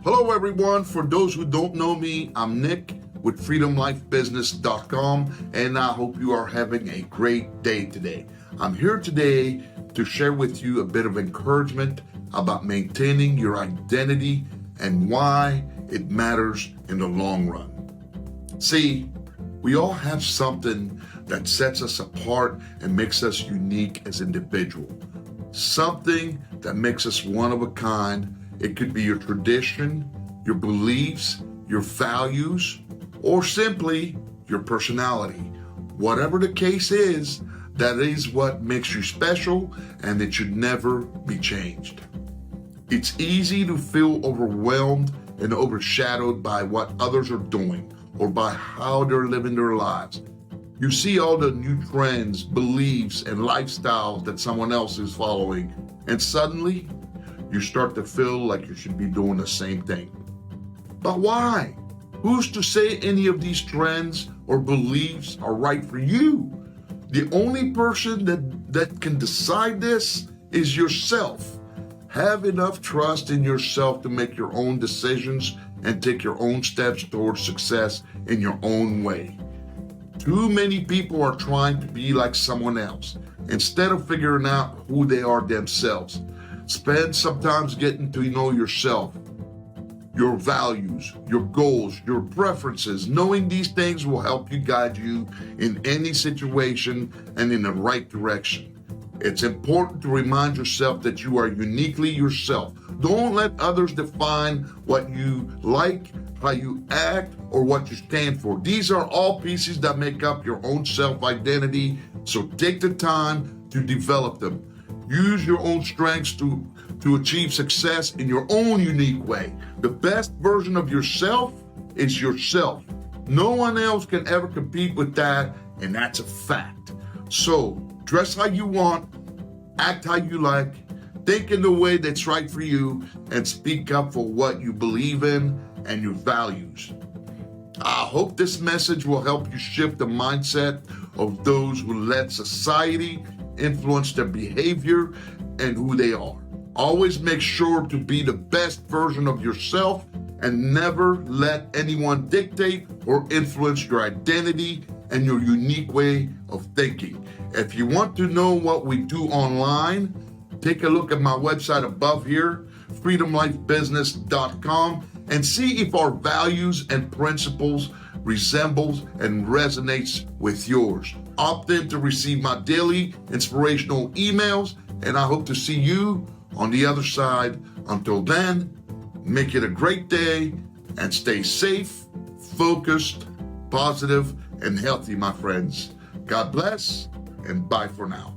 Hello everyone, for those who don't know me, I'm Nick with freedomlifebusiness.com, and I hope you are having a great day today. I'm here today to share with you a bit of encouragement about maintaining your identity and why it matters in the long run. See, we all have something that sets us apart and makes us unique as individuals. Something that makes us one of a kind. It could be your tradition, your beliefs, your values, or simply your personality. Whatever the case is, that is what makes you special, and it should never be changed. It's easy to feel overwhelmed and overshadowed by what others are doing or by how they're living their lives. You see all the new trends, beliefs, and lifestyles that someone else is following, and suddenly you start to feel like you should be doing the same thing. But why? Who's to say any of these trends or beliefs are right for you? The only person that can decide this is yourself. Have enough trust in yourself to make your own decisions and take your own steps towards success in your own way. Too many people are trying to be like someone else instead of figuring out who they are themselves. Spend some time getting to know yourself, your values, your goals, your preferences. Knowing these things will help you guide you in any situation and in the right direction. It's important to remind yourself that you are uniquely yourself. Don't let others define what you like, how you act, or what you stand for. These are all pieces that make up your own self-identity, so take the time to develop them. Use your own strengths to achieve success in your own unique way. The best version of yourself is yourself. No one else can ever compete with that, and that's a fact. So, dress how you want, act how you like, think in the way that's right for you, and speak up for what you believe in and your values. I hope this message will help you shift the mindset of those who let society influence their behavior and who they are. Always make sure to be the best version of yourself and never let anyone dictate or influence your identity and your unique way of thinking. If you want to know what we do online, take a look at my website above here, freedomlifebusiness.com, and see if our values and principles resembles and resonates with yours. Opt in to receive my daily inspirational emails, and I hope to see you on the other side. Until then, make it a great day and stay safe, focused, positive, and healthy, my friends. God bless, and bye for now.